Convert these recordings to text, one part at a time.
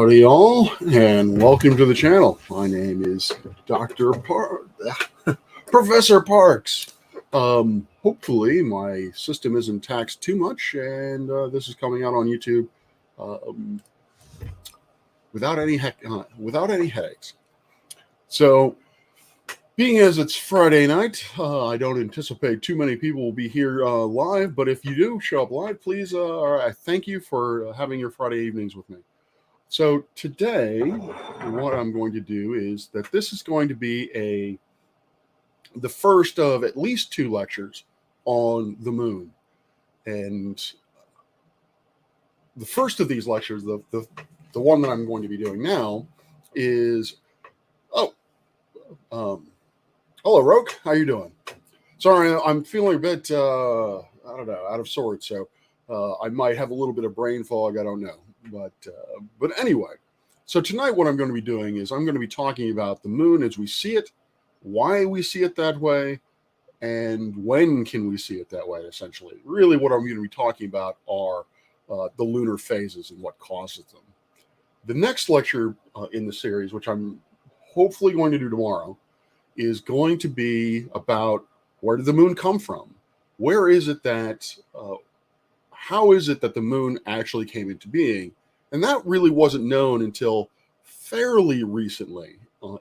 Howdy, y'all, and welcome to the channel. My name is Professor Parks. Hopefully, my system isn't taxed too much, and this is coming out on YouTube um, without any headaches. So, being as it's Friday night, I don't anticipate too many people will be here live. But if you do show up live, please, I thank you for having your Friday evenings with me. So today, what I'm going to do is that this is going to be the first of at least two lectures on the moon. And the first of these lectures, the one that I'm going to be doing now, is hello Roke, how you doing? Sorry, I'm feeling a bit I don't know, out of sorts, so I might have a little bit of brain fog. I don't know. But anyway, so tonight what I'm going to be doing is I'm going to be talking about the moon as we see it, why we see it that way, and when can we see it that way, essentially. Really what I'm going to be talking about are the lunar phases and what causes them. The next lecture in the series, which I'm hopefully going to do tomorrow, is going to be about where did the moon come from? Where is it that how is it that the moon actually came into being? And that really wasn't known until fairly recently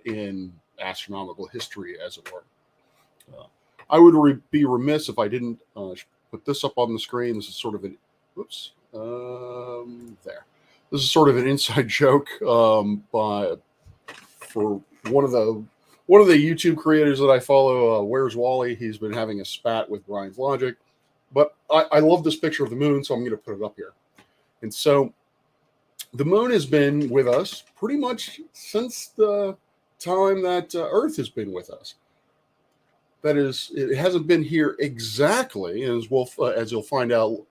in astronomical history, as it were. I would be remiss if I didn't put this up on the screen. This is sort of an, there. This is sort of an inside joke for one of the YouTube creators that I follow, Where's Wally? He's been having a spat with Brian's Logic. But I love this picture of the moon, so I'm going to put it up here. And so the moon has been with us pretty much since the time that Earth has been with us. That is, it hasn't been here exactly, as you'll find out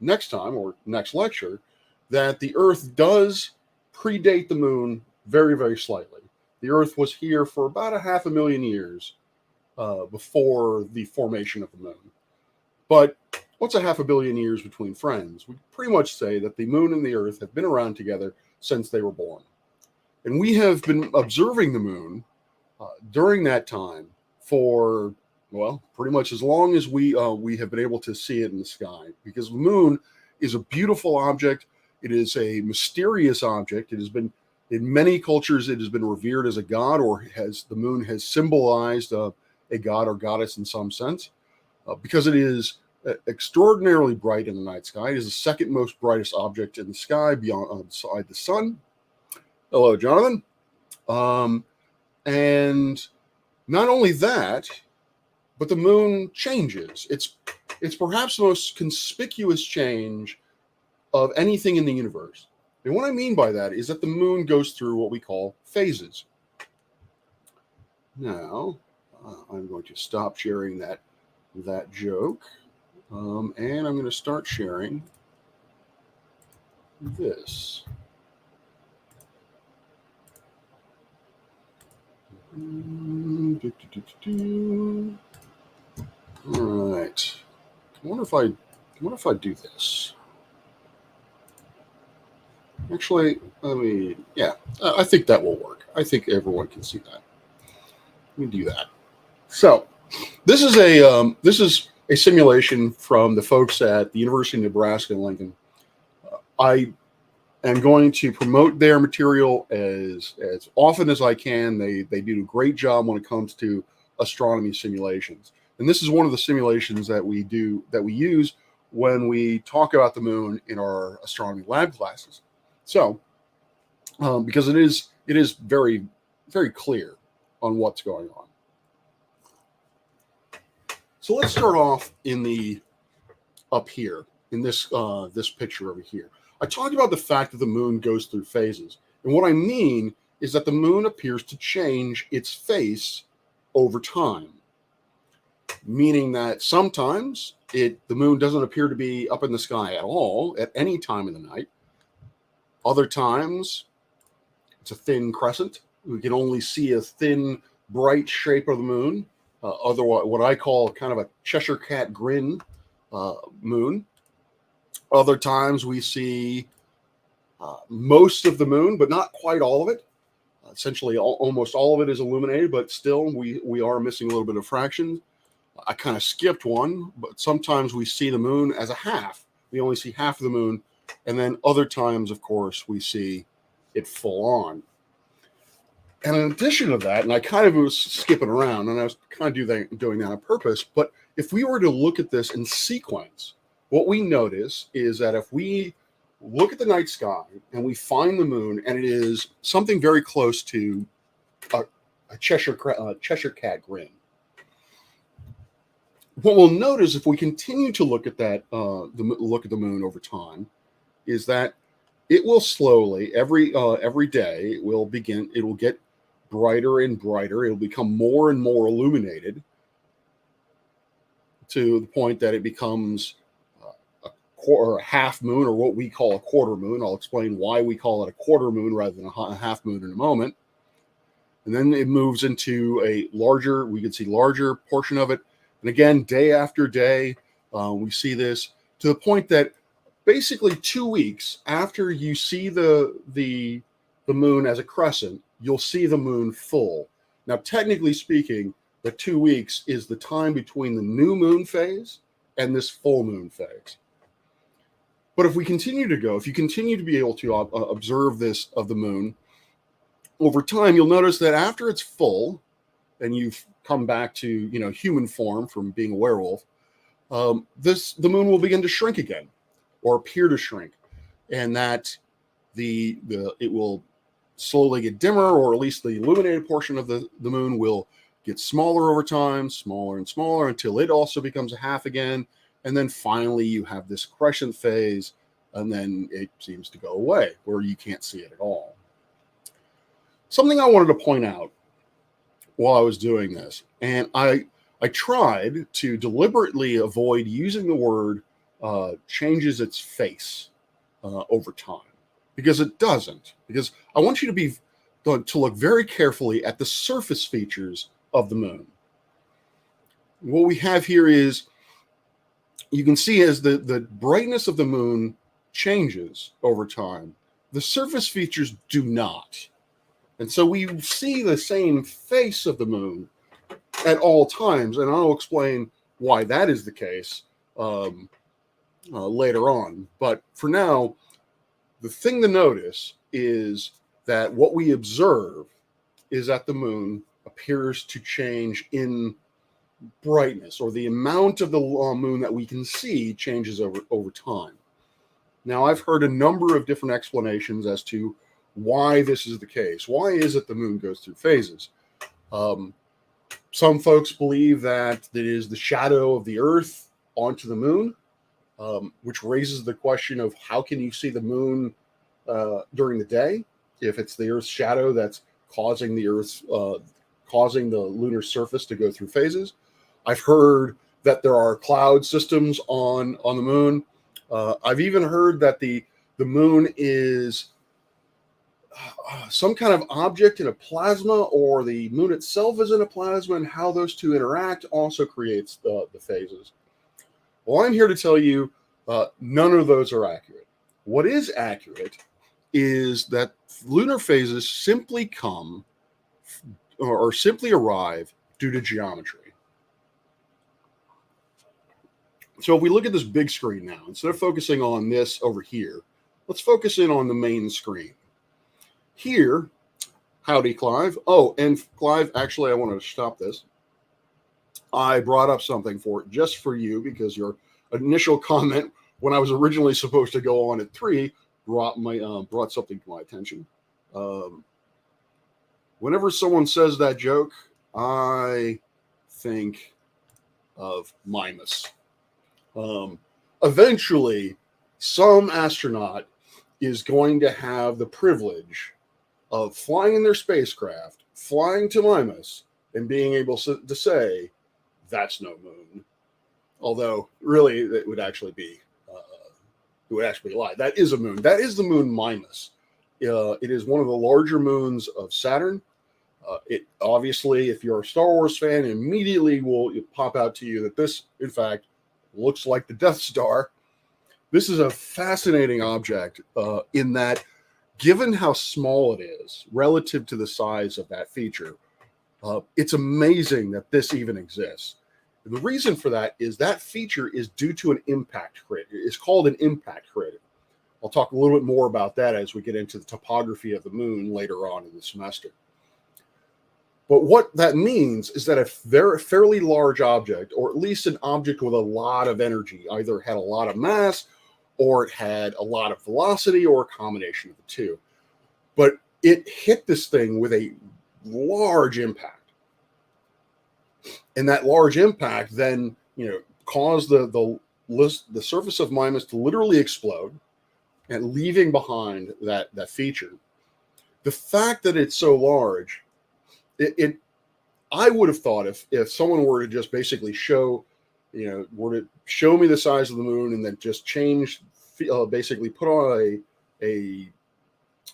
next time or next lecture, that the Earth does predate the moon very, very slightly. The Earth was here for about 500,000 years before the formation of the moon. But what's 500 million years between friends? We pretty much say that the moon and the Earth have been around together since they were born. And we have been observing the moon during that time for, well, pretty much as long as we have been able to see it in the sky. Because the moon is a beautiful object. It is a mysterious object. It has been, in many cultures, it has been revered as a god, or the moon has symbolized a god or goddess in some sense. Because it is extraordinarily bright in the night sky. It is the second most brightest object in the sky beside the sun. Hello, Jonathan. And not only that, but the moon changes. It's perhaps the most conspicuous change of anything in the universe. And what I mean by that is that the moon goes through what we call phases. Now, I'm going to stop sharing that joke, and I'm going to start sharing this. All right. I wonder if I do this. Actually, I think that will work. I think everyone can see that. Let me do that. So, this is a simulation from the folks at the University of Nebraska in Lincoln. I am going to promote their material as often as I can. They do a great job when it comes to astronomy simulations. And this is one of the simulations that we use when we talk about the moon in our astronomy lab classes. So, because it is very, very clear on what's going on. So let's start off up here in this picture over here. I talked about the fact that the moon goes through phases, and what I mean is that the moon appears to change its face over time, meaning that sometimes the moon doesn't appear to be up in the sky at all at any time of the night. Other times, it's a thin crescent. We can only see a thin, bright shape of the moon. Otherwise, what I call kind of a Cheshire Cat grin moon. Other times we see most of the moon, but not quite all of it. Essentially, almost all of it is illuminated, but still we are missing a little bit of fractions. I kind of skipped one, but sometimes we see the moon as a half. We only see half of the moon, and then other times, of course, we see it full on. And in addition to that, and I kind of was skipping around, and I was kind of doing that on purpose, but if we were to look at this in sequence, what we notice is that if we look at the night sky and we find the moon, and it is something very close to a Cheshire cat grin, what we'll notice if we continue to look at that, look at the moon over time, is that it will slowly every day it will get brighter and brighter. It'll become more and more illuminated to the point that it becomes a half moon, or what we call a quarter moon. I'll explain why we call it a quarter moon rather than a half moon in a moment. And then it moves into we can see larger portion of it. And again, day after day, we see this to the point that basically 2 weeks after you see the moon as a crescent, you'll see the moon full. Now, technically speaking, the 2 weeks is the time between the new moon phase and this full moon phase. But if you continue to be able to observe this of the moon over time, you'll notice that after it's full and you've come back to human form from being a werewolf, the moon will begin to shrink again, or appear to shrink, and that it will slowly get dimmer, or at least the illuminated portion of the moon will get smaller over time, smaller and smaller, until it also becomes a half again. And then finally you have this crescent phase, and then it seems to go away where you can't see it at all. Something I wanted to point out while I was doing this, and I tried to deliberately avoid using the word changes its face over time, because it doesn't. Because I want you to look very carefully at the surface features of the moon. What we have here is, you can see as the brightness of the moon changes over time, the surface features do not. And so we see the same face of the moon at all times, and I'll explain why that is the case later on. But for now, the thing to notice is that what we observe is that the moon appears to change in brightness, or the amount of the moon that we can see changes over time. Now, I've heard a number of different explanations as to why this is the case. Why is it the moon goes through phases? Some folks believe that it is the shadow of the Earth onto the moon, which raises the question of how can you see the moon during the day if it's the Earth's shadow that's causing the lunar surface to go through phases. I've heard that there are cloud systems on the moon. I've even heard that the moon is some kind of object in a plasma, or the moon itself is in a plasma, and how those two interact also creates the phases. Well, I'm here to tell you none of those are accurate. What is accurate is that lunar phases simply come or simply arrive due to geometry. So if we look at this big screen now, instead of focusing on this over here, let's focus in on the main screen. Here, howdy, Clive. Oh, and Clive, actually, I wanted to stop this. I brought up something just for you, because your initial comment when I was originally supposed to go on at 3 brought something to my attention. Whenever someone says that joke, I think of Mimas. Eventually, some astronaut is going to have the privilege of flying in their spacecraft, flying to Mimas, and being able to say, that's no moon. Although, really, it would actually be a lie. That is a moon. That is the moon Mimas. It is one of the larger moons of Saturn. It obviously, if you're a Star Wars fan, immediately will pop out to you that this, in fact, looks like the Death Star. This is a fascinating object in that, given how small it is relative to the size of that feature, it's amazing that this even exists. And the reason for that is that feature is due to an impact crater. It's called an impact crater. I'll talk a little bit more about that as we get into the topography of the moon later on in the semester. But what that means is that a fairly large object, or at least an object with a lot of energy, either had a lot of mass or it had a lot of velocity or a combination of the two. But it hit this thing with a large impact. And that large impact then, caused the surface of Mimas to literally explode and leaving behind that feature. The fact that it's so large, I would have thought if someone were to just basically were to show me the size of the moon and then just basically put on an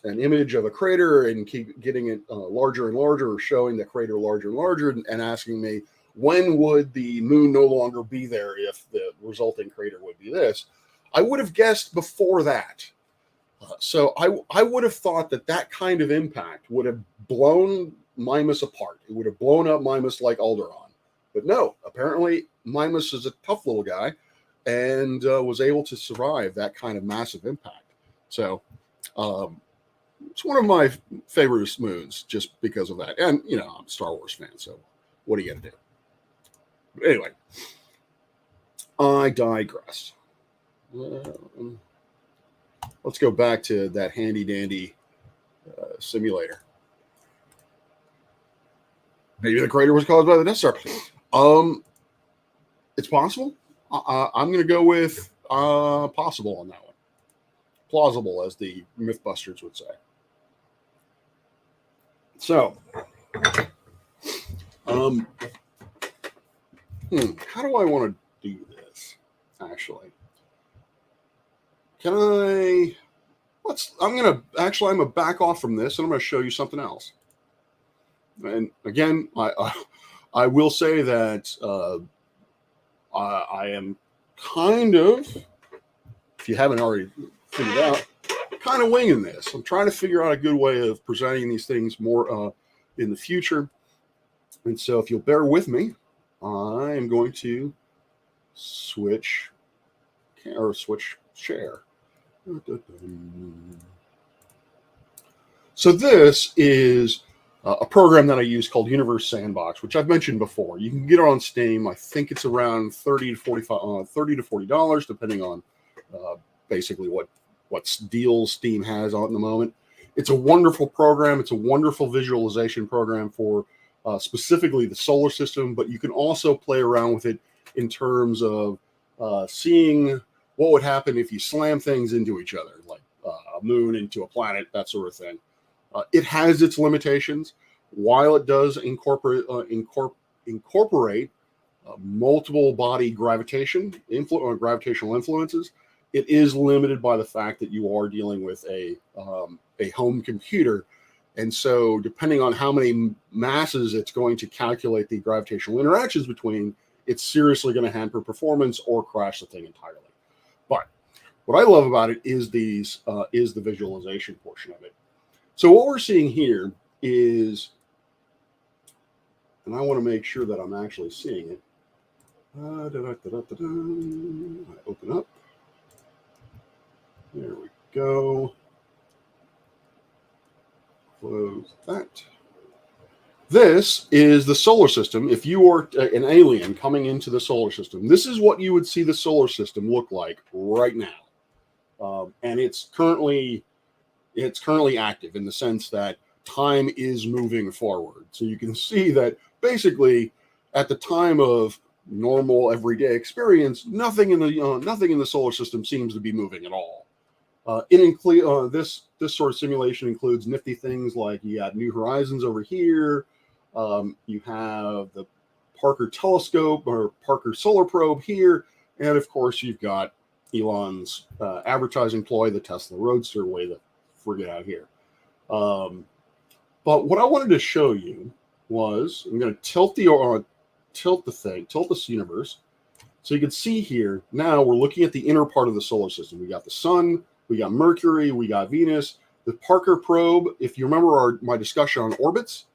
image of a crater and keep getting it larger and larger, or showing the crater larger and larger, and asking me when would the moon no longer be there if the resulting crater would be this, I would have guessed before that. So I would have thought that kind of impact would have blown Mimas apart. It would have blown up Mimas like Alderaan. But no, apparently Mimas is a tough little guy and was able to survive that kind of massive impact. So it's one of my favorite moons just because of that. And, I'm a Star Wars fan, so what are you going to do? But anyway, I digress. Let's go back to that handy-dandy simulator. Maybe the crater was caused by the Death Star. It's possible. I'm going to go with possible on that one. Plausible, as the Mythbusters would say. So, how do I want to do this, actually? I'm going to back off from this, and I'm going to show you something else. And again, I will say that I am kind of, if you haven't already figured out, kind of winging this. I'm trying to figure out a good way of presenting these things more in the future. And so if you'll bear with me, I am going to switch share. So this is a program that I use called Universe Sandbox, which I've mentioned before. You can get it on Steam. I think it's around $30 to $40, depending on basically what deals Steam has on at the moment. It's a wonderful program. It's a wonderful visualization program for specifically the solar system, but you can also play around with it in terms of seeing what would happen if you slam things into each other, like a moon into a planet, that sort of thing. It has its limitations. While it does incorporate multiple body gravitational influences, it is limited by the fact that you are dealing with a home computer. And so depending on how many masses it's going to calculate the gravitational interactions between, it's seriously going to hamper performance or crash the thing entirely. But what I love about it is the visualization portion of it. So what we're seeing here is, and I want to make sure that I'm actually seeing it. I open up. There we go. Close that. This is the solar system. If you were an alien coming into the solar system, this is what you would see the solar system look like right now. And it's currently active in the sense that time is moving forward. So you can see that basically at the time of normal everyday experience, nothing in the solar system seems to be moving at all. This sort of simulation includes nifty things like you got New Horizons over here. You have the Parker Telescope or Parker Solar Probe here, and of course you've got Elon's advertising ploy, the Tesla Roadster, way to forget out here. But what I wanted to show you was, I'm going to tilt this universe, So you can see here, now we're looking at the inner part of the solar system. We got the sun, we got Mercury, we got Venus. The Parker probe, if you remember my discussion on orbits,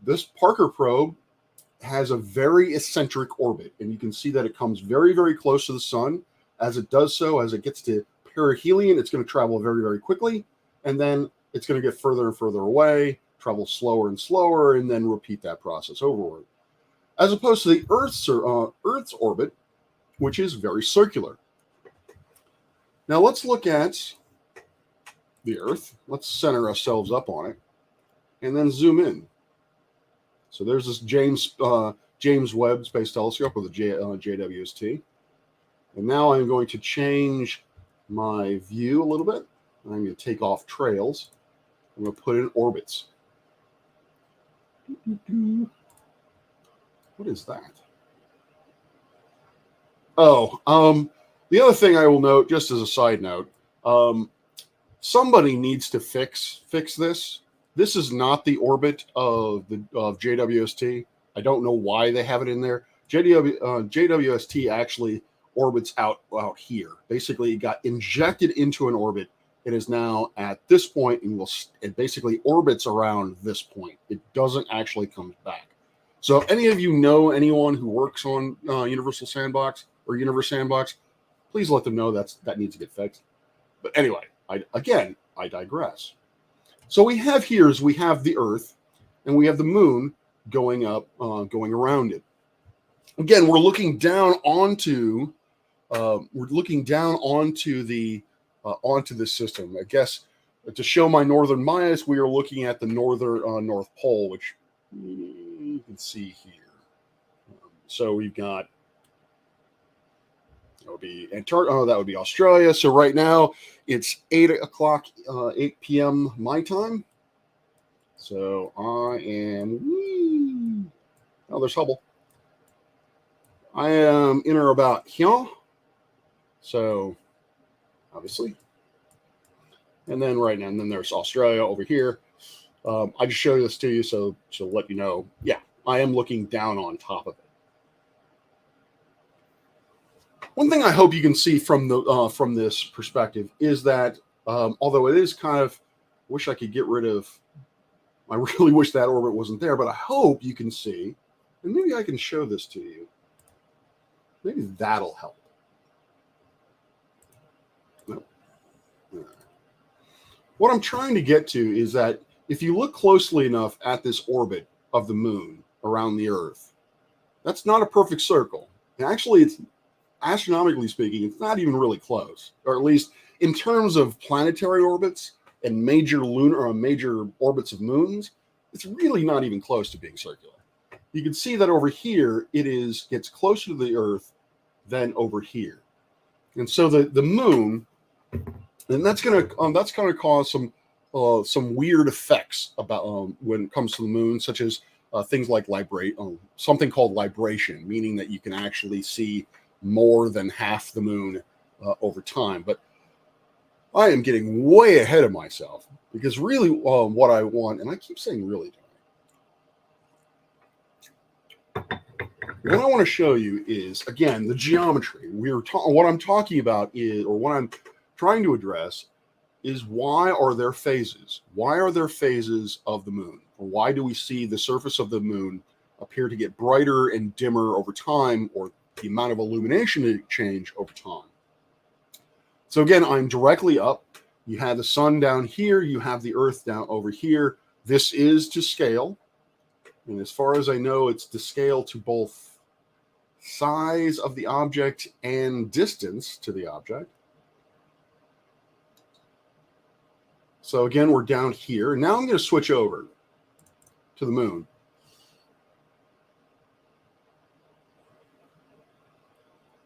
this Parker probe has a very eccentric orbit. And you can see that it comes very, very close to the sun. As it does so, as it gets to perihelion, it's going to travel very, very quickly. And then it's going to get further and further away, travel slower and slower, and then repeat that process over. As opposed to the Earth's orbit, which is very circular. Now let's look at the Earth. Let's center ourselves up on it and then zoom in. So there's this James Webb Space Telescope with a JWST. And now I'm going to change my view a little bit. I'm going to take off trails. I'm going to put in orbits. What is that? Oh, the other thing I will note, just as a side note, somebody needs to fix this. This is not the orbit of JWST. I don't know why they have it in there. JWST actually orbits out here. Basically, it got injected into an orbit. It is now at this point, and it basically orbits around this point. It doesn't actually come back. So if any of you know anyone who works on Universal Sandbox or Universe Sandbox, please let them know that needs to get fixed. But anyway, I digress. So we have the Earth, and we have the Moon going up, going around it. Again, we're looking down onto the system. I guess to show my northern bias, we are looking at the North Pole, which you can see here. So we've got, that would be Antarctica. Oh, that would be Australia. So right now it's 8 p.m. my time. So I am. Oh, there's Hubble. I am in or about here. So obviously, and then right now, and then there's Australia over here. I just showed this to you so to let you know. Yeah, I am looking down on top of it. One thing I hope you can see from this perspective is that although it is kind of, wish I could get rid of. I really wish that orbit wasn't there, but I hope you can see, and maybe I can show this to you. Maybe that'll help. No. What I'm trying to get to is that if you look closely enough at this orbit of the Moon around the Earth, that's not a perfect circle. And actually, it's astronomically speaking, it's not even really close, or at least in terms of planetary orbits and major orbits of moons, it's really not even close to being circular. You can see that over here, gets closer to the Earth than over here. And so the Moon, and that's going to cause some weird effects about when it comes to the Moon, such as things like something called libration, meaning that you can actually see more than half the Moon over time. But I am getting way ahead of myself, because really what I want, and I keep saying really, what I want to show you is, again, the geometry. What I'm talking about is, or what I'm trying to address is, why are there phases? Why are there phases of the Moon? Or why do we see the surface of the Moon appear to get brighter and dimmer over time, or the amount of illumination to change over time? So again, I'm directly up. You have the sun down here. You have the Earth down over here. This is to scale. And as far as I know, it's to scale to both size of the object and distance to the object. So again, we're down here. Now I'm going to switch over to the Moon.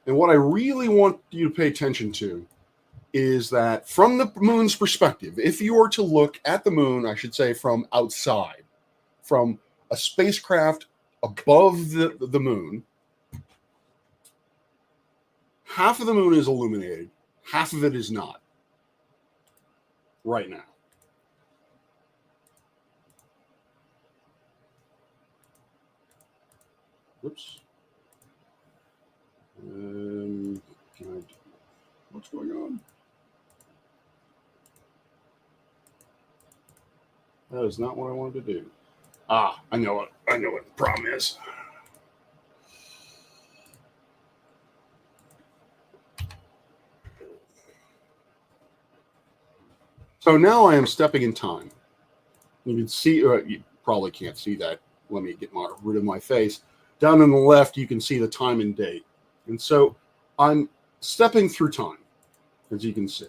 And what I really want you to pay attention to is that from the Moon's perspective, if you were to look at the Moon, I should say from outside, from a spacecraft above the Moon, half of the Moon is illuminated, half of it is not right now. Whoops. What's going on? That is not what I wanted to do. Ah, I know what the problem is. So now I am stepping in time. You can see, you probably can't see that. Let me get rid of my face. Down on the left, you can see the time and date. And so I'm stepping through time, as you can see.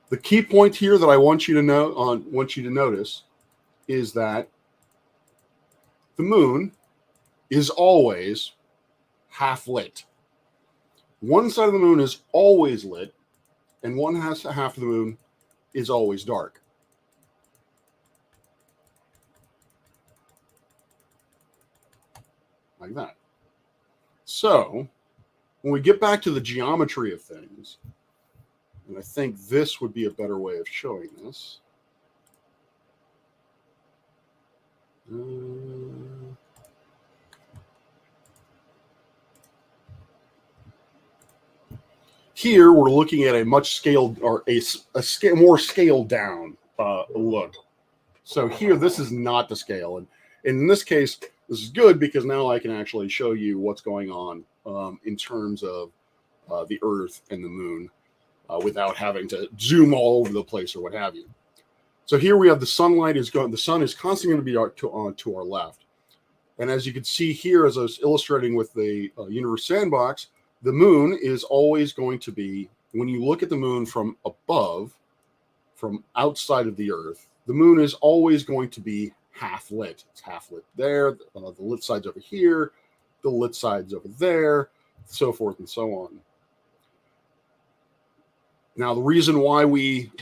The key point here that I want you to notice is that the moon is always half lit. One side of the moon is always lit, and half of the moon is always dark. Like that. So when we get back to the geometry of things, and I think this would be a better way of showing this. Here we're looking at a much scaled, or more scaled down look. So here, this is not the scale, and in this case, this is good because now I can actually show you what's going on in terms of the Earth and the Moon without having to zoom all over the place or what have you. So here we have the sunlight is going. The sun is constantly going to be to our left, and as you can see here, as I was illustrating with the Universe Sandbox, the moon is always going to be, when you look at the moon from above, from outside of the Earth, the moon is always going to be half lit. It's half lit there, the lit side's over here, the lit side's over there, so forth and so on. Now, the reason why we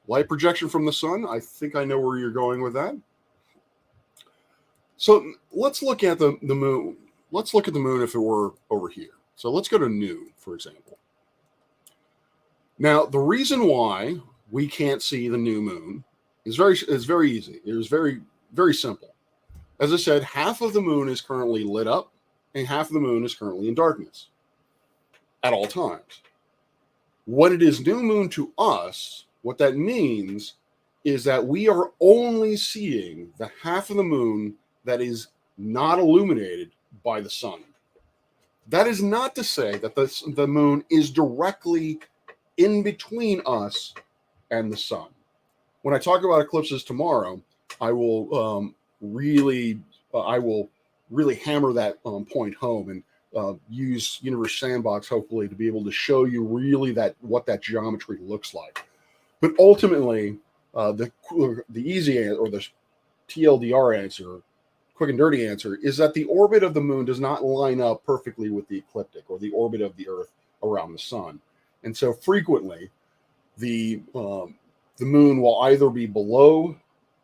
light projection from the sun, I think I know where you're going with that. So let's look at the moon. Let's look at the moon if it were over here. So let's go to noon, for example. Now, the reason why we can't see the new moon is very easy. It is very, very simple. As I said, half of the moon is currently lit up and half of the moon is currently in darkness at all times. What it is new moon to us, what that means is that we are only seeing the half of the moon that is not illuminated by the sun. That is not to say that the moon is directly in between us and the sun. When I talk about eclipses tomorrow, I will really hammer that point home and use Universe Sandbox hopefully to be able to show you really what that geometry looks like. But ultimately, the easy answer, or the TLDR answer, quick and dirty answer, is that the orbit of the moon does not line up perfectly with the ecliptic, or the orbit of the Earth around the sun. And so frequently, the moon will either be below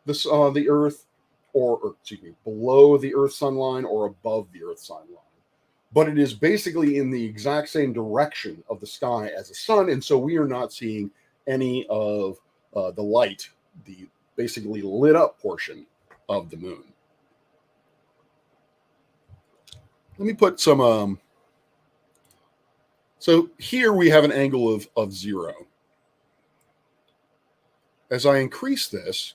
the Earth, or below the Earth sun line, or above the Earth sun line. But it is basically in the exact same direction of the sky as the sun, and so we are not seeing any of the light, the basically lit up portion of the moon. Let me put some, so here we have an angle of 0. As I increase this,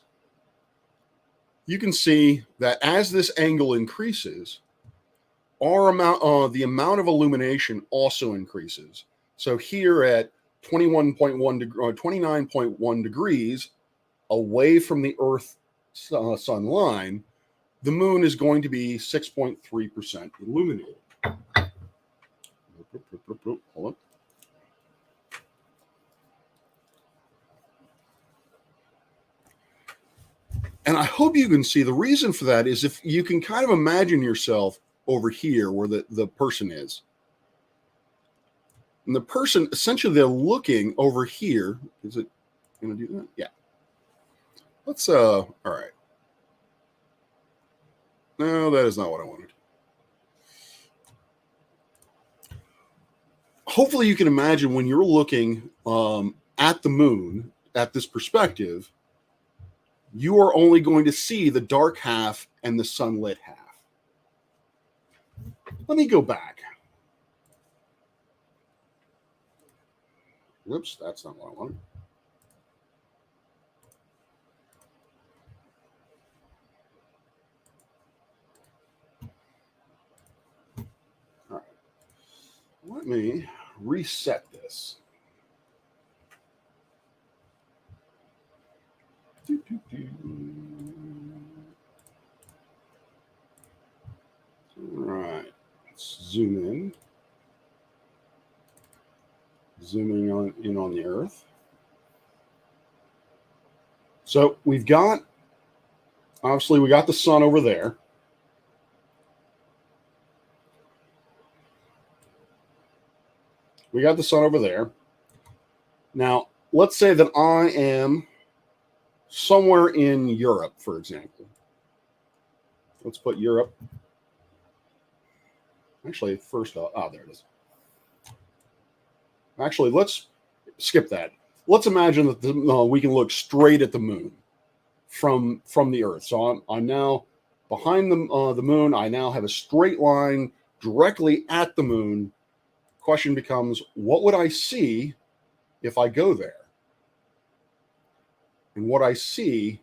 you can see that as this angle increases, the amount of illumination also increases. So here at 29.1 degrees away from the Earth sun line, the moon is going to be 6.3% illuminated. Hold on. And I hope you can see the reason for that is if you can kind of imagine yourself over here where the person is. And the person, essentially, they're looking over here. Is it going to do that? Yeah. Let's, all right. No, that is not what I wanted. Hopefully you can imagine when you're looking at the moon, at this perspective, you are only going to see the dark half and the sunlit half. Let me go back. Whoops, that's not what I wanted. All right. Let me reset this. All right. Let's zoom in. Zooming in on the Earth. So we've got, obviously, we got the sun over there. We got the sun over there. Now, let's say that I am somewhere in Europe, for example. Let's put Europe. Actually, first, there it is. Actually, let's skip that. Let's imagine that we can look straight at the moon from the Earth. So I'm now behind the moon. I now have a straight line directly at the moon. Question becomes, what would I see if I go there? And what I see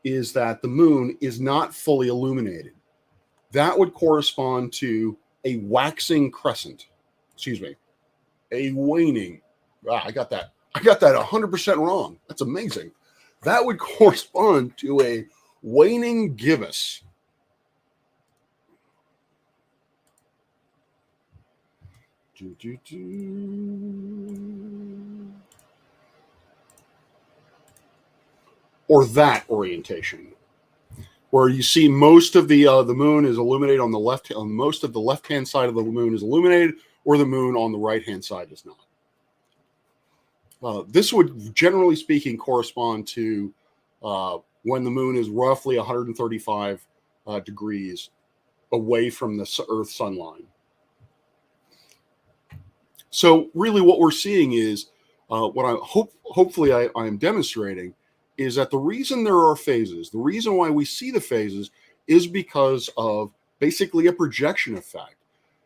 is that the moon is not fully illuminated. That would correspond to a waxing crescent. Excuse me, a waning. I got that 100% wrong. That's amazing. That would correspond to a waning gibbous. Or that orientation, where you see most of the moon is illuminated on the left. Most of the left-hand side of the moon is illuminated, or the moon on the right-hand side is not. This would, generally speaking, correspond to when the moon is roughly 135 degrees away from the Earth-Sun line. So really what we're seeing is, what I hopefully I am demonstrating, is that the reason there are phases, the reason why we see the phases, is because of basically a projection effect.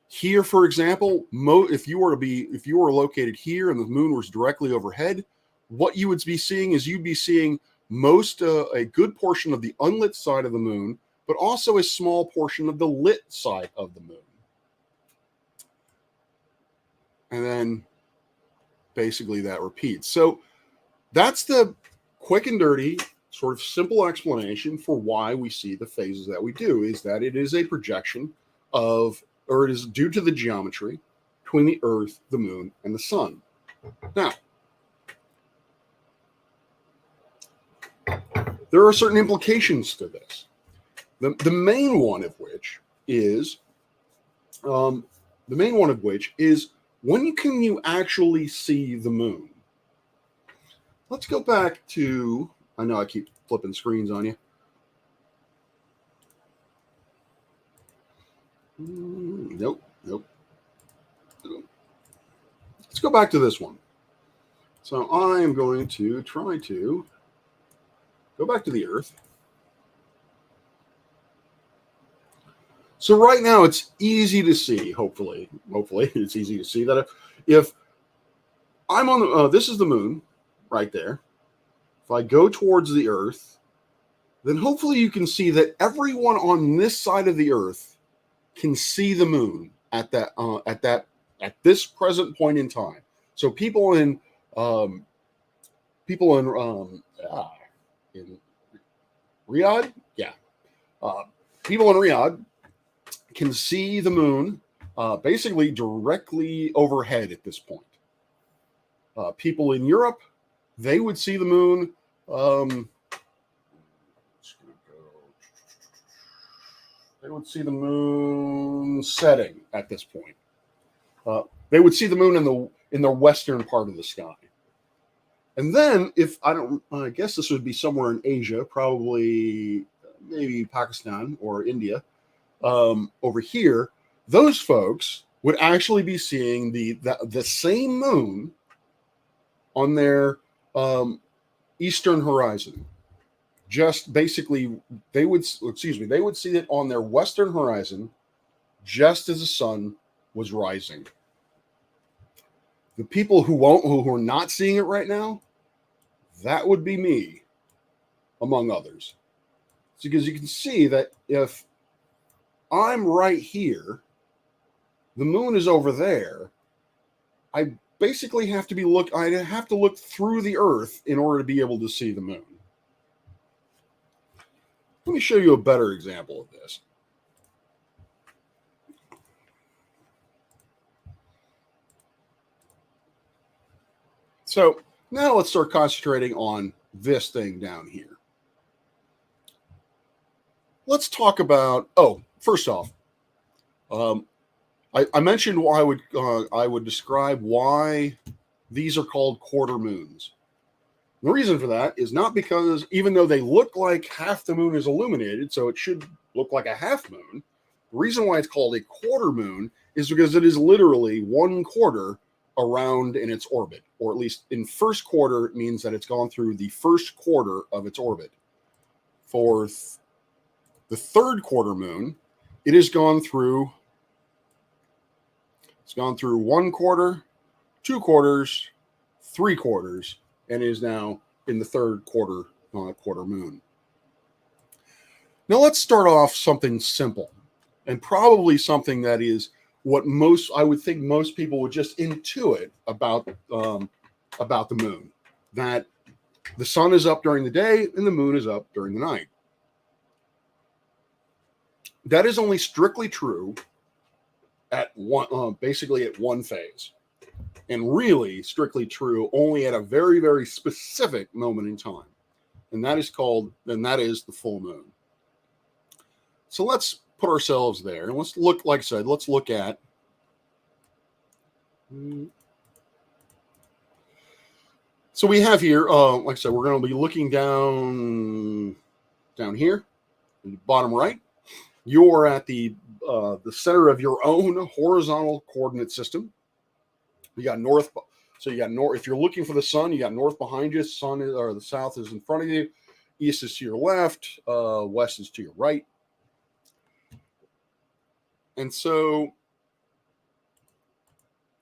Here, for example, if you were located here and the moon was directly overhead, what you would be seeing is you'd be seeing a good portion of the unlit side of the moon, but also a small portion of the lit side of the moon. And then basically that repeats. So that's the quick and dirty, sort of simple explanation for why we see the phases that we do, is that it is a projection of, or it is due to the geometry between the Earth, the moon, and the sun. Now, there are certain implications to this. The main one of which is, when can you actually see the moon? Let's go back to, I know I keep flipping screens on you. Nope. Let's go back to this one. So I am going to try to go back to the Earth. So right now it's easy to see, hopefully it's easy to see that if I'm on the, this is the moon right there. If I go towards the Earth, then hopefully you can see that everyone on this side of the Earth can see the moon at this present point in time. So people in Riyadh, people in Riyadh can see the moon basically directly overhead at this point. People in Europe, they would see the moon. They would see the moon setting at this point. They would see the moon in the western part of the sky. And then, I guess this would be somewhere in Asia, probably maybe Pakistan or India. Over here, those folks would actually be seeing the same moon on their eastern horizon. Just basically, they would see it on their western horizon just as the sun was rising. The people who are not seeing it right now, that would be me, among others. It's because you can see that if I'm right here, the moon is over there. I basically have to look through the Earth in order to be able to see the moon. Let me show you a better example of this. So now let's start concentrating on this thing down here. Let's talk about, first off, I mentioned why I would describe why these are called quarter moons. The reason for that is not because, even though they look like half the moon is illuminated, so it should look like a half moon, the reason why it's called a quarter moon is because it is literally 1/4 around in its orbit, or at least in first quarter, it means that it's gone through the first quarter of its orbit. For the third quarter moon, it has gone through 1/4, 2/4, 3/4, and is now in the third quarter moon. Now let's start off something simple, and probably something that is what I would think most people would just intuit about the moon, that the sun is up during the day and the moon is up during the night. That is only strictly true at basically at one phase, and really strictly true only at a very, very specific moment in time, and that is the full moon. So let's put ourselves there, and let's look, like I said, let's look at so we have here, like I said, we're going to be looking down here in the bottom right. You're at the center of your own horizontal coordinate system. You got north. So you got north. If you're looking for the sun, you got north behind you. The south is in front of you. East is to your left. West is to your right. And so,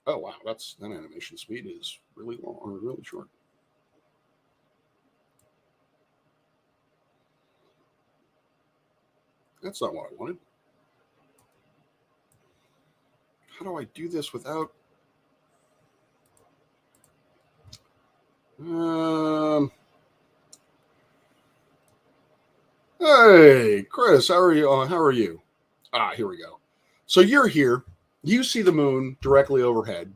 oh wow, that animation speed is really long or really short. That's not what I wanted. How do I do this without? Hey, Chris, how are you? Here we go. So you're here. You see the moon directly overhead,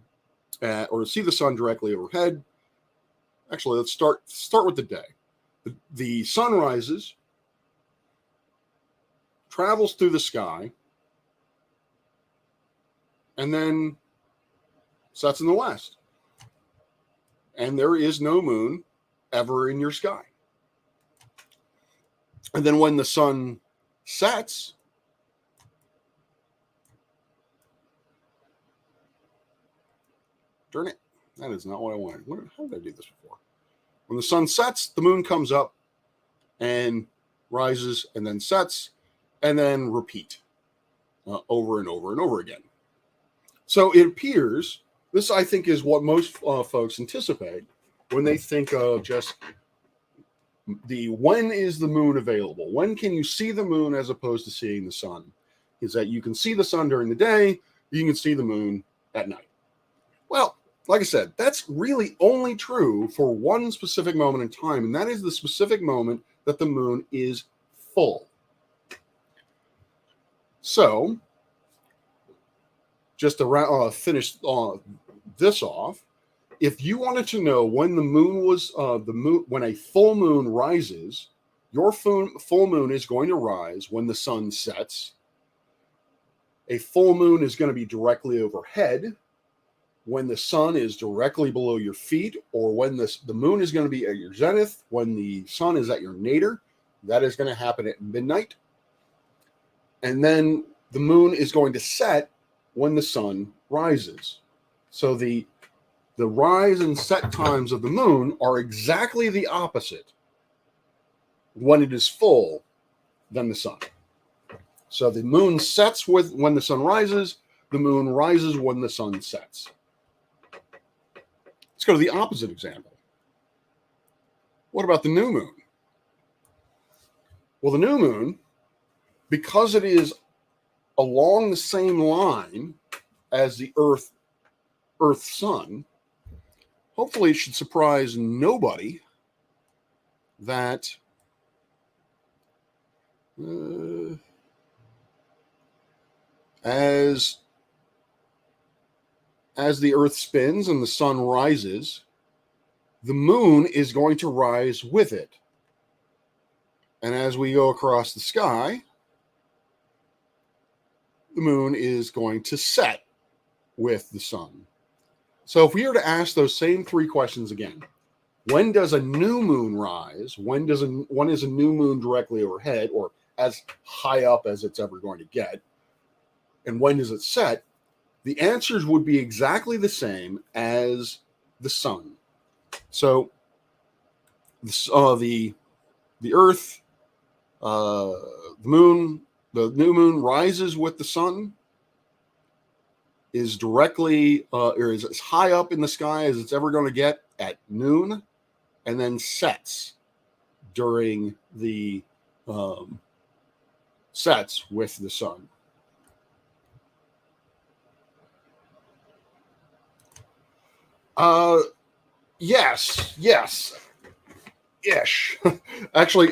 or see the sun directly overhead. Actually, let's start with the day. The sun rises, travels through the sky, and then sets in the west. And there is no moon ever in your sky. And then when the sun sets, darn it, that is not what I wanted. How did I do this before? When the sun sets, the moon comes up and rises and then sets, and then repeat over and over and over again. So it appears, this I think is what most folks anticipate when they think of just when is the moon available? When can you see the moon as opposed to seeing the sun? Is that you can see the sun during the day, you can see the moon at night. Well, like I said, that's really only true for one specific moment in time, and that is the specific moment that the moon is full. So, just to finish this off, if you wanted to know when the moon was when a full moon rises, your full moon is going to rise when the sun sets. A full moon is going to be directly overhead when the sun is directly below your feet, or when the moon is going to be at your zenith, when the sun is at your nadir. That is going to happen at midnight. And then the moon is going to set when the sun rises. So the rise and set times of the moon are exactly the opposite when it is full than the sun. So the moon sets when the sun rises, the moon rises when the sun sets. Let's go to the opposite example. What about the new moon? Well, the new moon, because it is along the same line as the Earth Sun, hopefully it should surprise nobody that as the Earth spins and the sun rises, the moon is going to rise with it. And as we go across the sky, the moon is going to set with the sun. So if we were to ask those same three questions again, when does a new moon rise? When is a new moon directly overhead or as high up as it's ever going to get? And when does it set? The answers would be exactly the same as the sun. So the Earth, the moon, the new moon rises with the sun, is directly or is as high up in the sky as it's ever going to get at noon, and then sets during the sets with the sun. Yes, ish. Actually,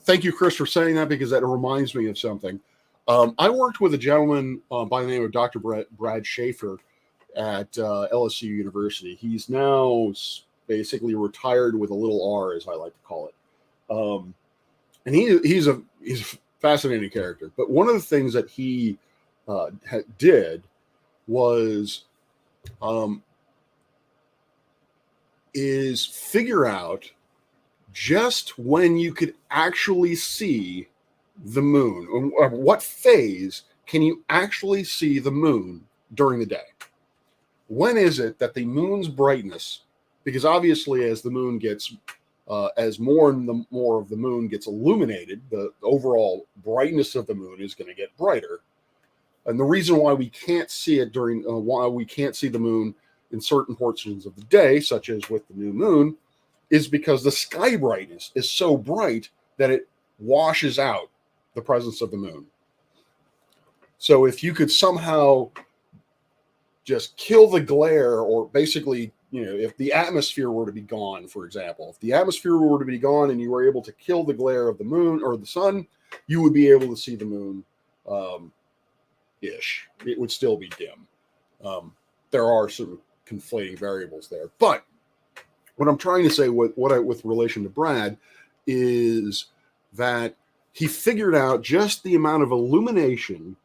thank you, Chris, for saying that, because that reminds me of something. I worked with a gentleman by the name of Dr. Brad Schaefer at LSU University. He's now basically retired with a little R, as I like to call it. And he's a fascinating character. But one of the things that he did was is figure out just when you could actually see the moon, or what phase can you actually see the moon during the day. When is it that the moon's brightness, because obviously as the moon gets, as more and more of the moon gets illuminated, the overall brightness of the moon is going to get brighter. And the reason why we can't see it why we can't see the moon in certain portions of the day, such as with the new moon, is because the sky brightness is so bright that it washes out the presence of the moon. So if you could somehow just kill the glare, or basically, if the atmosphere were to be gone, for example, if the atmosphere were to be gone and you were able to kill the glare of the moon or the sun, you would be able to see the moon ish. It would still be dim. There are some conflating variables there. But what I'm trying to say with relation to Brad is that he figured out just the amount of illumination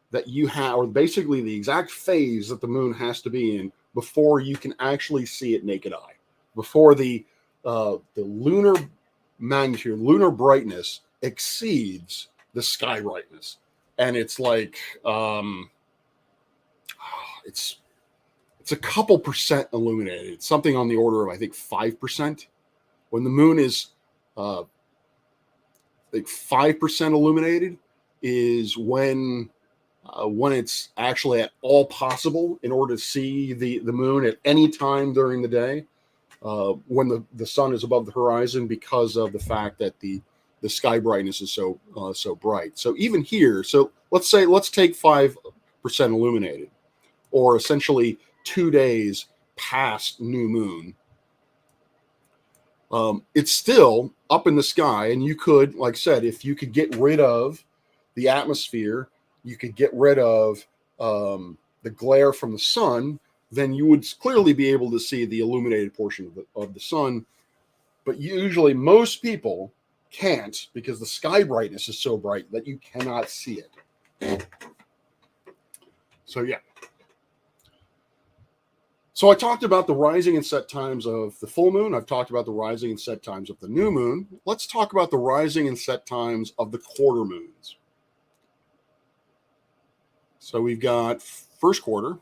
that you have, or basically the exact phase that the moon has to be in before you can actually see it naked eye, before the lunar magnitude, lunar brightness exceeds the sky brightness. And it's like, it's a couple percent illuminated. It's something on the order of, I think, 5%. When the moon is like 5% illuminated is when it's actually at all possible in order to see the moon at any time during the day, when the sun is above the horizon, because of the fact that the sky brightness is so bright. So even here, so let's take 5% illuminated, or essentially 2 days past new moon. It's still up in the sky, and you could, like I said, if you could get rid of the atmosphere, you could get rid of the glare from the sun, then you would clearly be able to see the illuminated portion of the sun. But usually most people can't, because the sky brightness is so bright that you cannot see it. So yeah. So I talked about the rising and set times of the full moon. I've talked about the rising and set times of the new moon. Let's talk about the rising and set times of the quarter moons. So we've got first quarter.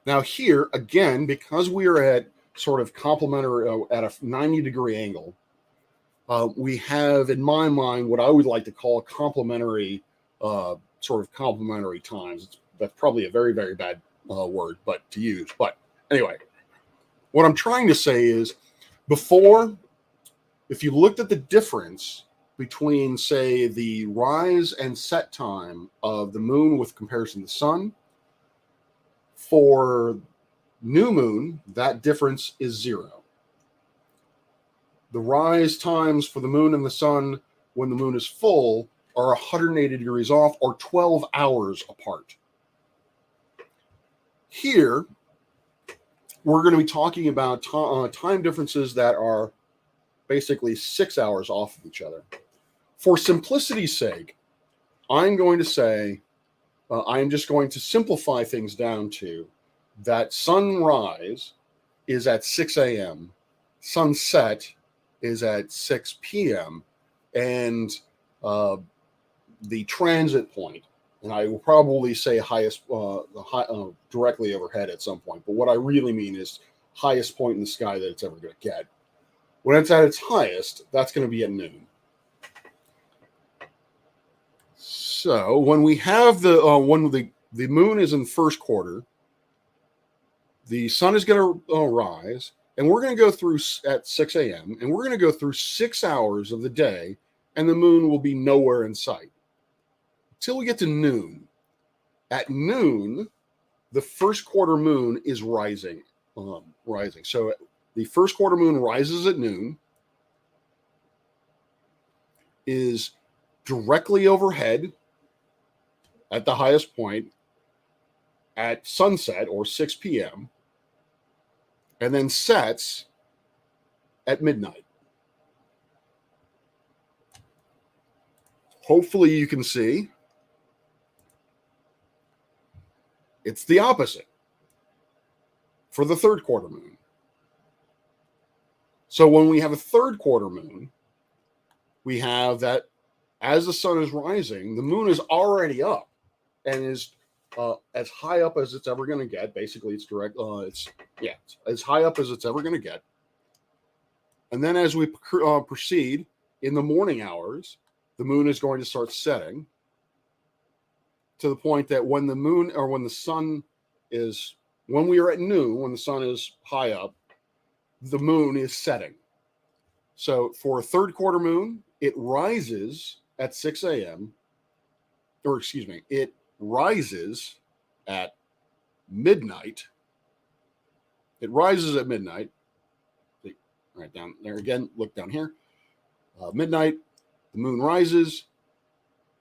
Now here, again, because we are at sort of complementary, at a 90-degree angle, we have, in my mind, what I would like to call complementary, sort of complementary times. That's probably a very, very bad word, but to use. But anyway, what I'm trying to say is, before, if you looked at the difference between, say, the rise and set time of the moon with comparison to the sun, for new moon, that difference is 0. The rise times for the moon and the sun when the moon is full are 180 degrees off, or 12 hours apart. Here, we're going to be talking about time differences that are basically 6 hours off of each other. For simplicity's sake, I'm going to say, I'm just going to simplify things down to that sunrise is at 6 a.m., sunset is at 6 p.m., and the transit point, and I will probably say highest, directly overhead at some point, but what I really mean is highest point in the sky that it's ever going to get. When it's at its highest, that's going to be at noon. So when we have when the moon is in first quarter, the sun is going to rise, and we're going to go through at 6 a.m., and we're going to go through 6 hours of the day, and the moon will be nowhere in sight till we get to noon. At noon, the first quarter moon is rising. So the first quarter moon rises at noon, is directly overhead at the highest point at sunset, or 6 p.m., and then sets at midnight. Hopefully you can see it's the opposite for the third quarter moon. So when we have a third quarter moon, we have that as the sun is rising, the moon is already up and is as high up as it's ever going to get. Basically, it's direct. It's as high up as it's ever going to get. And then as we proceed in the morning hours, the moon is going to start setting to the point that when the moon, or when the sun is, when we are at noon, when the sun is high up, the moon is setting. So for a third quarter moon, it rises at 6 a.m., or excuse me, it rises at midnight. It rises at midnight. Right down there again, look down here. Midnight, the moon rises.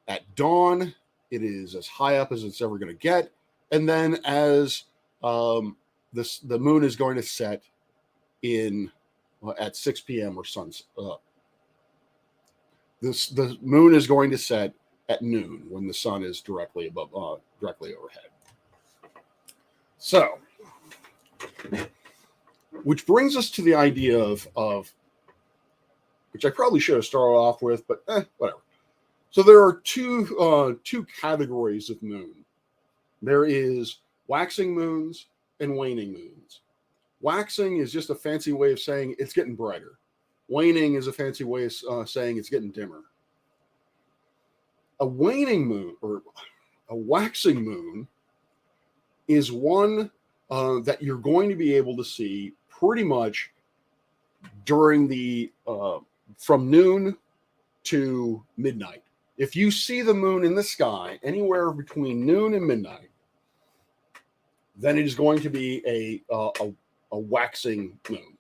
At dawn, it is as high up as it's ever going to get. And then as the moon is going to set in at 6 p.m. or sunset. The moon is going to set at noon when the sun is directly overhead. So, which brings us to the idea of which I probably should have started off with, but whatever. So there are two categories of moon. There is waxing moons and waning moons. Waxing is just a fancy way of saying it's getting brighter. Waning is a fancy way of saying it's getting dimmer. A waning moon, or a waxing moon, is one that you're going to be able to see pretty much during the from noon to midnight. If you see the moon in the sky anywhere between noon and midnight, then it is going to be a waxing moon.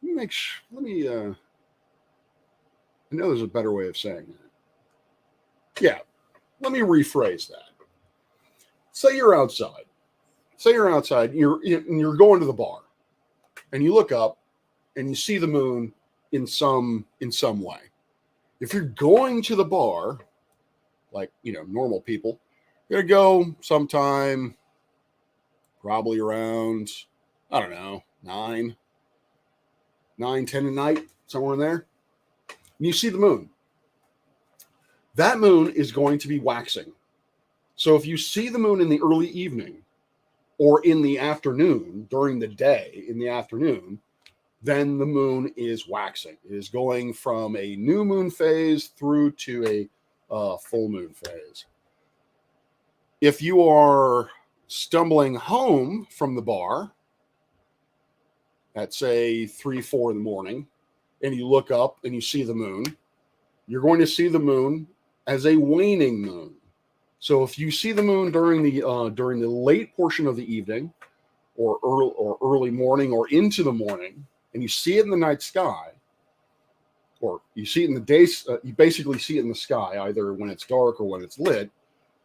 I know there's a better way of saying that. Yeah, let me rephrase that. Say you're outside. You're going to the bar, and you look up and you see the moon in some way. If you're going to the bar, like normal people, you're gonna go sometime, probably around, I don't know, 9, 10 at night, somewhere in there. And you see the moon. That moon is going to be waxing. So if you see the moon in the early evening or in the afternoon, during the day, in the afternoon, then the moon is waxing. It is going from a new moon phase through to a full moon phase. If you are stumbling home from the bar at, say, 3, 4 in the morning, and you look up and you see the moon, you're going to see the moon as a waning moon. So if you see the moon during the late portion of the evening, or early morning, or into the morning, and you see it in the night sky, or you see it in the day, you basically see it in the sky either when it's dark or when it's lit.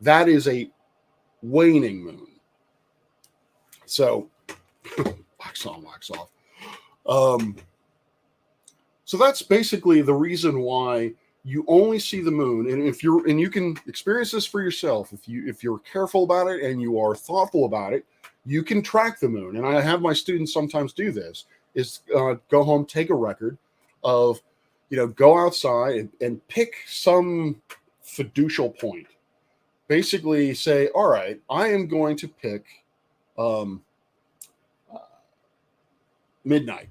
That is a waning moon. So wax on, wax off. So that's basically the reason why you only see the moon. And you can experience this for yourself if you're careful about it and you are thoughtful about it, you can track the moon. And I have my students sometimes do this: is go home, take a record of, go outside and pick some fiducial point. Basically, say, all right, I am going to pick midnight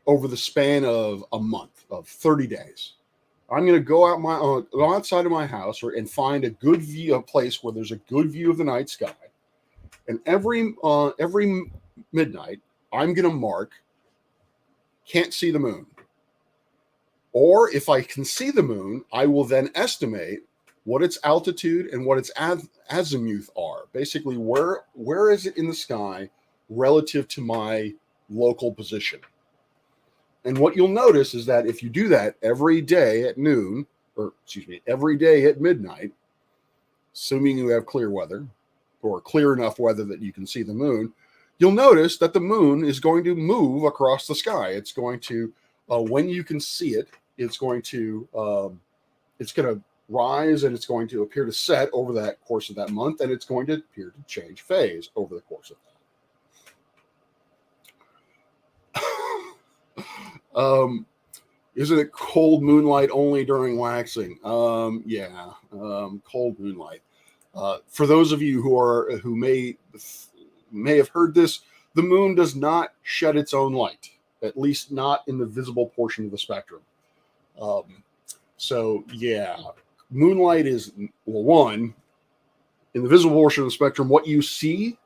over the span of a month, of 30 days. I'm going to go outside of my house and find a good view, a place where there's a good view of the night sky. And every midnight, I'm going to mark, can't see the moon. Or if I can see the moon, I will then estimate what its altitude and what its azimuth are. Basically, where is it in the sky relative to my local position? And what you'll notice is that if you do that every day at noon, or every day at midnight, assuming you have clear weather, or clear enough weather that you can see the moon, you'll notice that the moon is going to move across the sky. It's going to, when you can see it, it's going to rise, and it's going to appear to set over that course of that month, and it's going to appear to change phase over the course of that. Isn't it cold moonlight only during waxing? Yeah, cold moonlight. For those of you who may have heard this, the moon does not shed its own light, at least not in the visible portion of the spectrum. So yeah, moonlight is, well, one, in the visible portion of the spectrum, what you see,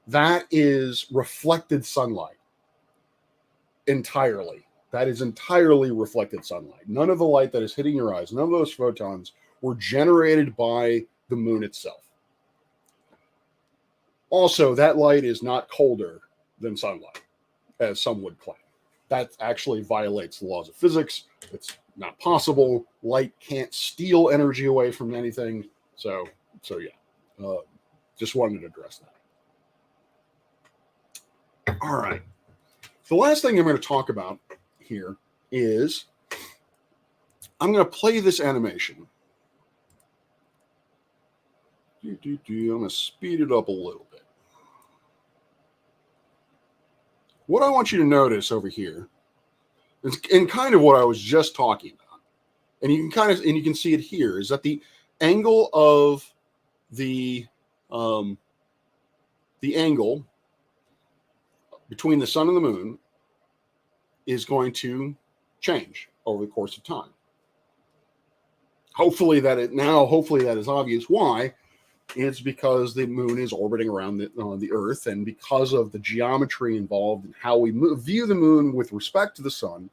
that is reflected sunlight entirely. That is entirely reflected sunlight. None of the light that is hitting your eyes, none of those photons were generated by the moon itself. Also, that light is not colder than sunlight, as some would claim. That actually violates the laws of physics. It's not possible. Light can't steal energy away from anything. So yeah, just wanted to address that. All right. The last thing I'm going to talk about here is I'm going to play this animation. I'm going to speed it up a little bit. What I want you to notice over here is, and kind of what I was just talking about, and you can see it here, is that the angle of the angle between the sun and the moon is going to change over the course of time. Hopefully that is obvious. Why? It's because the moon is orbiting around the Earth, and because of the geometry involved in how we view the moon with respect to the sun,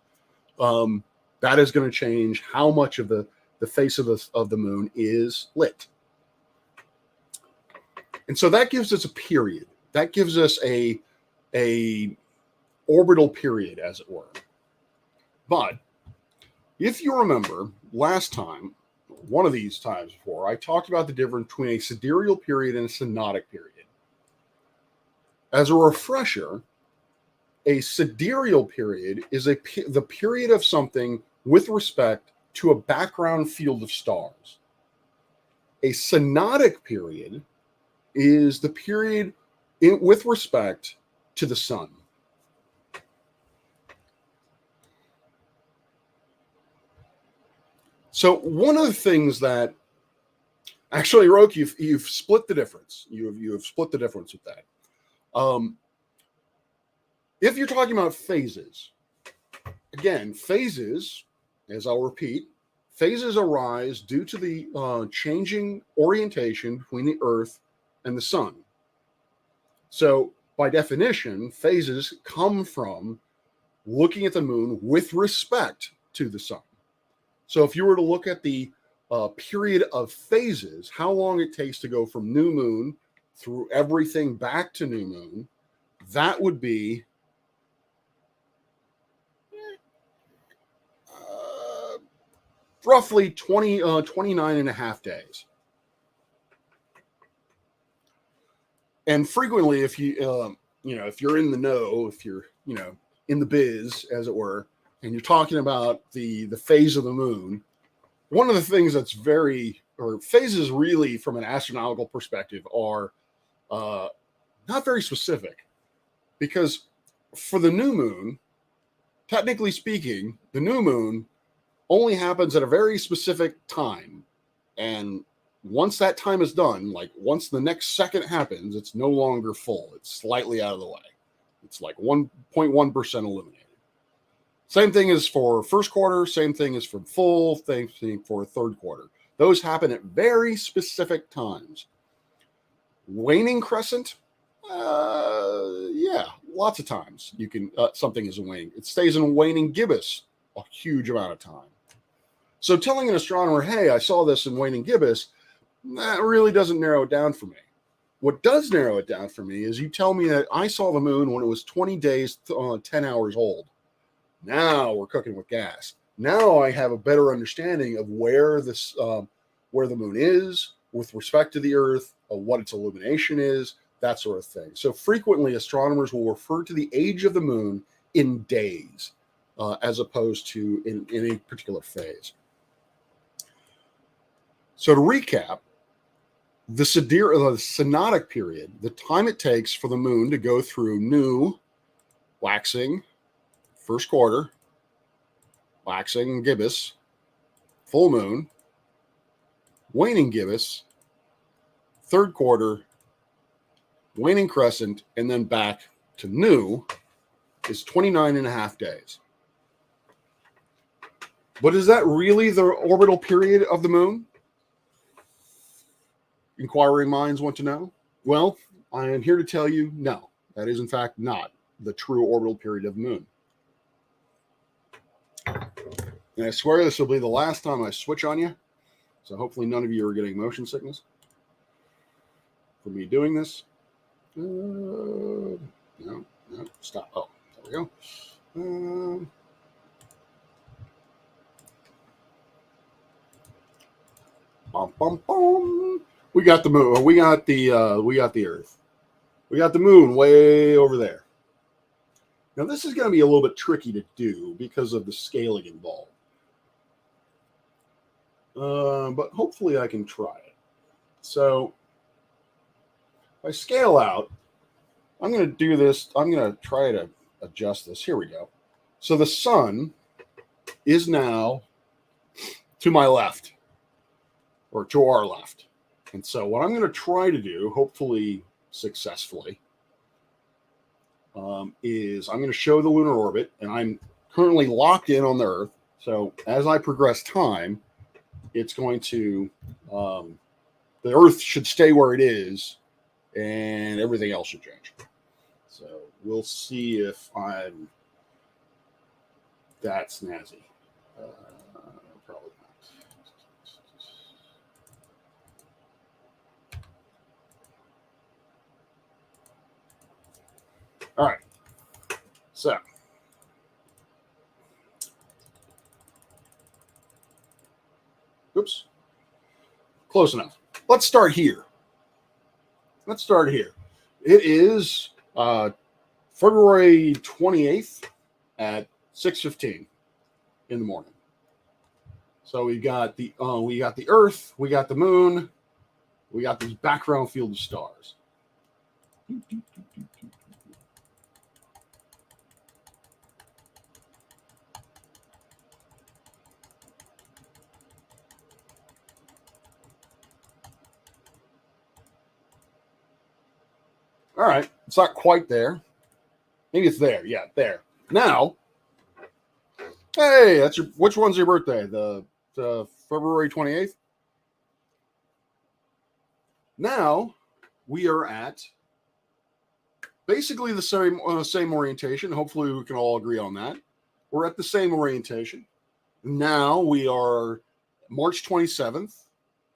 that is going to change how much of the face of the moon is lit. And so that gives us a period. That gives us a orbital period, as it were. But if you remember last time, one of these times before, I talked about the difference between a sidereal period and a synodic period. As a refresher, a sidereal period is the period of something with respect to a background field of stars. A synodic period is the period with respect to the sun. So one of the things that actually, Roke, you've split the difference. You have split the difference with that. If you're talking about phases, again, phases, as I'll repeat, phases arise due to the changing orientation between the Earth and the sun. So by definition, phases come from looking at the moon with respect to the sun. So if you were to look at the period of phases, how long it takes to go from new moon through everything back to new moon, that would be roughly 29 and a half days. And frequently, if if you're in the know, if you're, in the biz, as it were, and you're talking about the phase of the moon, one of the things that's phases really from an astronomical perspective are not very specific, because for the new moon, technically speaking, the new moon only happens at a very specific time. And once that time is done, like once the next second happens, it's no longer full. It's slightly out of the way. It's like 1.1% illuminated. Same thing is for first quarter, same thing is for full, same thing for third quarter. Those happen at very specific times. Waning crescent, yeah, lots of times you can something is waning. It stays in waning gibbous a huge amount of time. So telling an astronomer, hey, I saw this in waning gibbous, that really doesn't narrow it down for me. What does narrow it down for me is you tell me that I saw the moon when it was 20 days, 10 hours old. Now we're cooking with gas. Now I have a better understanding of where the moon is with respect to the Earth, what its illumination is, that sort of thing. So frequently, astronomers will refer to the age of the moon in days, as opposed to in any particular phase. So to recap, the synodic period, the time it takes for the moon to go through new, waxing, first quarter, waxing gibbous, full moon, waning gibbous, third quarter, waning crescent, and then back to new is 29 and a half days. But is that really the orbital period of the moon? Inquiring minds want to know. Well, I am here to tell you, no, that is in fact not the true orbital period of the moon. And I swear this will be the last time I switch on you. So hopefully none of you are getting motion sickness from me doing this. No, stop. Oh, there we go. Bum, bum, bum. We got the moon. We got the Earth. We got the moon way over there. Now this is going to be a little bit tricky to do because of the scaling involved. But hopefully I can try it. So if I scale out, I'm going to do this. I'm going to try to adjust this. Here we go. So the sun is now to my left, or to our left. And so what I'm going to try to do, hopefully successfully, is I'm going to show the lunar orbit, and I'm currently locked in on the Earth. So as I progress time, it's going to, the Earth should stay where it is, and everything else should change. So we'll see if I'm that snazzy. Probably not. All right. So oops. Close enough. Let's start here. It is February 28th at 6:15 in the morning. So we got the Earth, we got the moon, we got this background field of stars. All right, it's not quite there. Maybe it's there. Yeah, there. Now, hey, which one's your birthday? The February 28th? Now, we are at basically the same orientation. Hopefully, we can all agree on that. We're at the same orientation. Now we are March 27th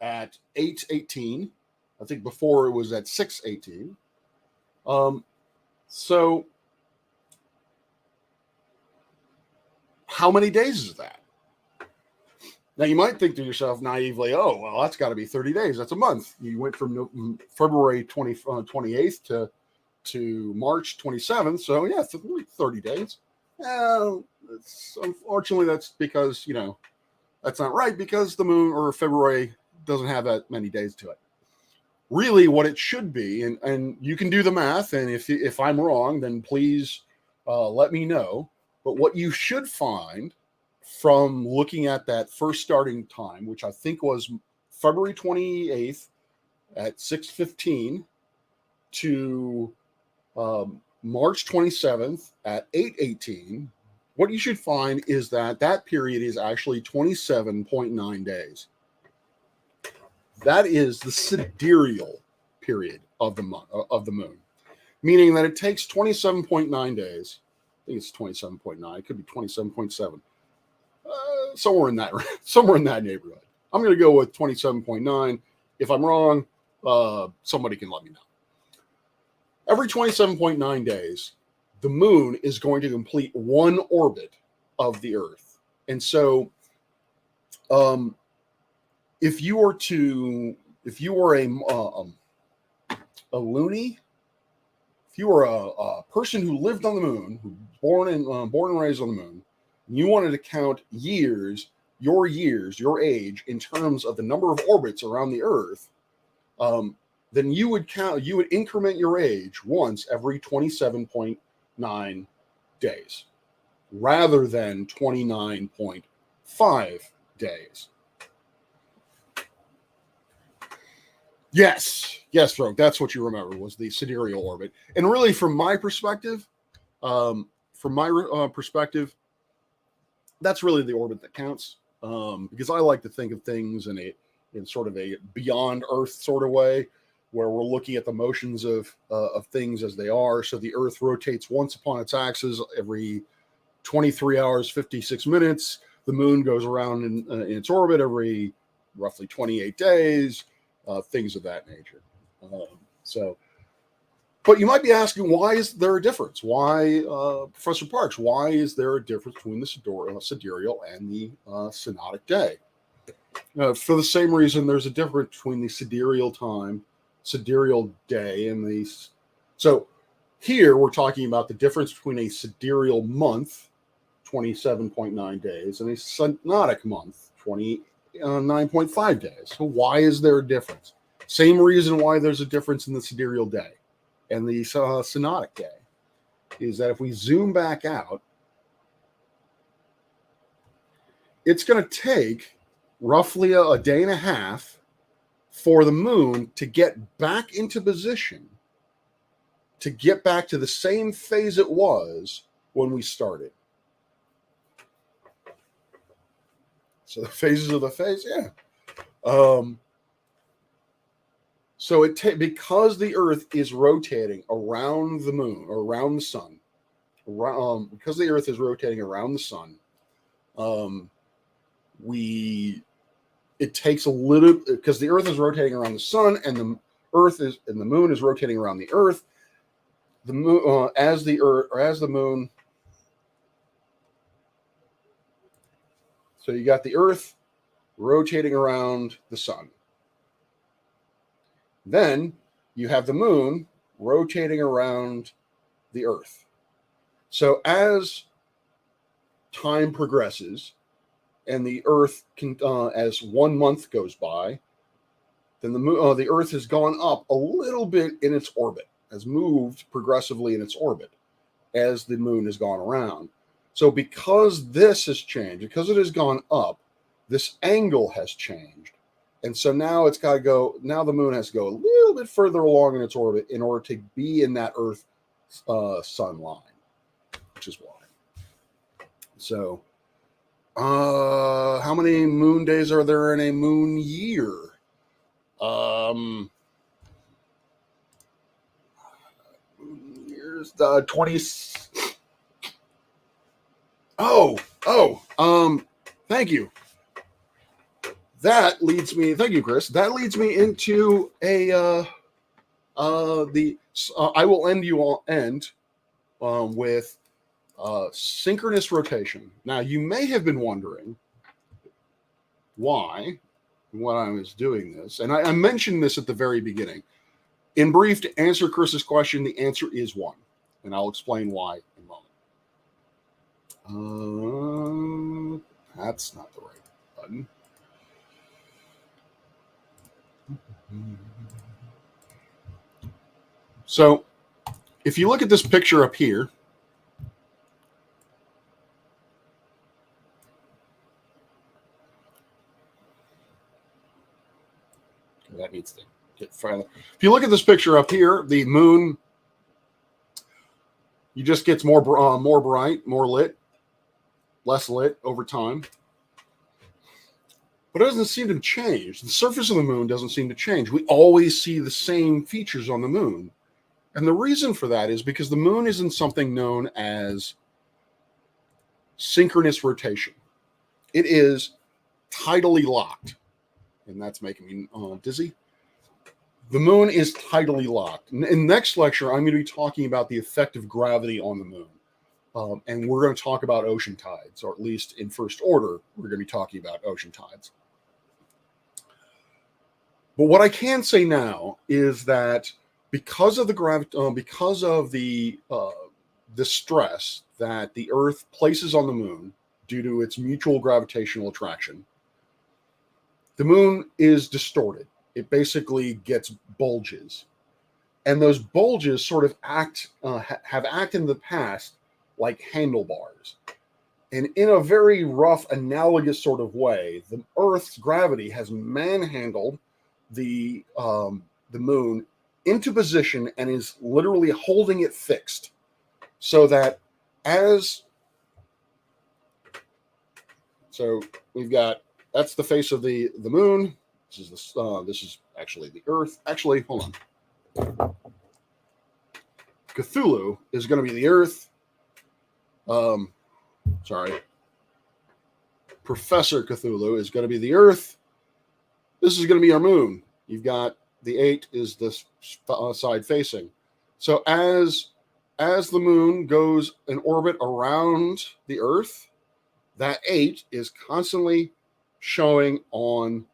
at 8:18. I think before it was at 6:18. So how many days is that? Now you might think to yourself naively, oh, well, that's got to be 30 days. That's a month. You went from February 28th to March 27th. So yeah, 30 days. Unfortunately, that's because, that's not right, because the moon, or February, doesn't have that many days to it. Really what it should be, and you can do the math, and if I'm wrong, then please let me know. But what you should find from looking at that first starting time, which I think was February 28th at 6:15 to March 27th at 8:18, what you should find is that period is actually 27.9 days. That is the sidereal period of the moon, meaning that it takes 27.9 days. I think it's 27.9. It could be 27.7. Somewhere in that neighborhood. I'm going to go with 27.9. If I'm wrong, somebody can let me know. Every 27.9 days, the moon is going to complete one orbit of the Earth. And so, if you were a loony, if you were a person who lived on the moon, who born and raised on the moon, and you wanted to count your age in terms of the number of orbits around the Earth, then you would increment your age once every 27.9 days, rather than 29.5 days. Yes, Rogue. That's what you remember, was the sidereal orbit. And really, from my perspective, that's really the orbit that counts. Because I like to think of things in sort of a beyond Earth sort of way, where we're looking at the motions of things as they are. So the Earth rotates once upon its axis every 23 hours, 56 minutes. The moon goes around in its orbit every roughly 28 days, things of that nature. But you might be asking, why is there a difference? Why, Professor Parks, why is there a difference between the sidereal and the synodic day? For the same reason there's a difference between the sidereal day, and the... So here we're talking about the difference between a sidereal month, 27.9 days, and a synodic month, 29.5 days. So why is there a difference? Same reason why there's a difference in the sidereal day and the synodic day is that if we zoom back out, it's going to take roughly a day and a half for the moon to get back into position, to get back to the same phase it was when we started. So the phases of the phase, yeah. So because the Earth is rotating around the moon, or around the sun, because the Earth is rotating around the sun, it takes a little, because the Earth is rotating around the sun, and the moon is rotating around the Earth. The moon, as the moon. So you got the Earth rotating around the sun. Then you have the moon rotating around the Earth. So as time progresses, and the Earth as 1 month goes by, then the Earth has gone up a little bit in its orbit, has moved progressively in its orbit as the moon has gone around. So because this has changed, because it has gone up, this angle has changed. And so now the moon has to go a little bit further along in its orbit in order to be in that Earth sun line, which is why. So, how many moon days are there in a moon year? Moon year. Where's the 20? Thank you. That leads me. Thank you, Chris. That leads me into I will end with synchronous rotation. Now, you may have been wondering why when I was doing this, and I mentioned this at the very beginning. In brief, to answer Chris's question, the answer is 1, and I'll explain why in a moment. That's not the right button. So, if you look at this picture up here, that needs to get finally. If you look at this picture up here, the moon, you just gets more bright, more lit, less lit over time. But it doesn't seem to change. The surface of the moon doesn't seem to change. We always see the same features on the moon. And the reason for that is because the moon is in something known as synchronous rotation. It is tidally locked. And that's making me dizzy. The moon is tidally locked. In next lecture, I'm going to be talking about the effect of gravity on the moon. And we're going to talk about ocean tides, or at least in first order, we're going to be talking about ocean tides. But what I can say now is that because of the stress that the Earth places on the moon due to its mutual gravitational attraction, the moon is distorted. It basically gets bulges, and those bulges sort of have acted in the past like handlebars. And in a very rough, analogous sort of way, the Earth's gravity has manhandled the moon into position and is literally holding it fixed, so that we've got, that's the face of the moon. This is actually the Earth. Actually, hold on. Cthulhu is going to be the Earth. Professor Cthulhu is going to be the Earth. This is going to be our moon. You've got the 8 is this side facing. So as the moon goes in orbit around the Earth, that 8 is constantly showing on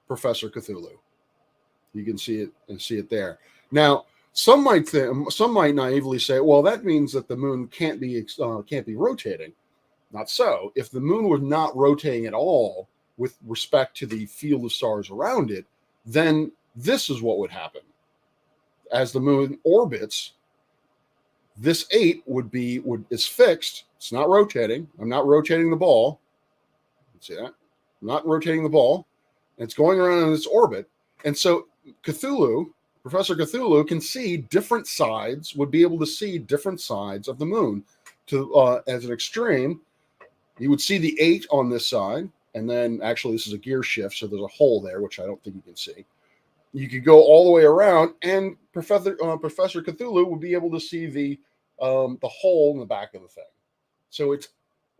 Professor Cthulhu. You can see it there. Now, some might naively say, well, that means that the moon can't be rotating. Not so. If the moon was not rotating at all with respect to the field of stars around it, then this is what would happen. As the moon orbits, this 8 is fixed. It's not rotating. I'm not rotating the ball. See that? I'm not rotating the ball. It's going around in its orbit. And so Professor Cthulhu can see different sides, would be able to see different sides of the moon. As an extreme, you would see the 8 on this side. And then actually this is a gear shift, so there's a hole there, which I don't think you can see. You could go all the way around, and Professor Cthulhu would be able to see the hole in the back of the thing. So it's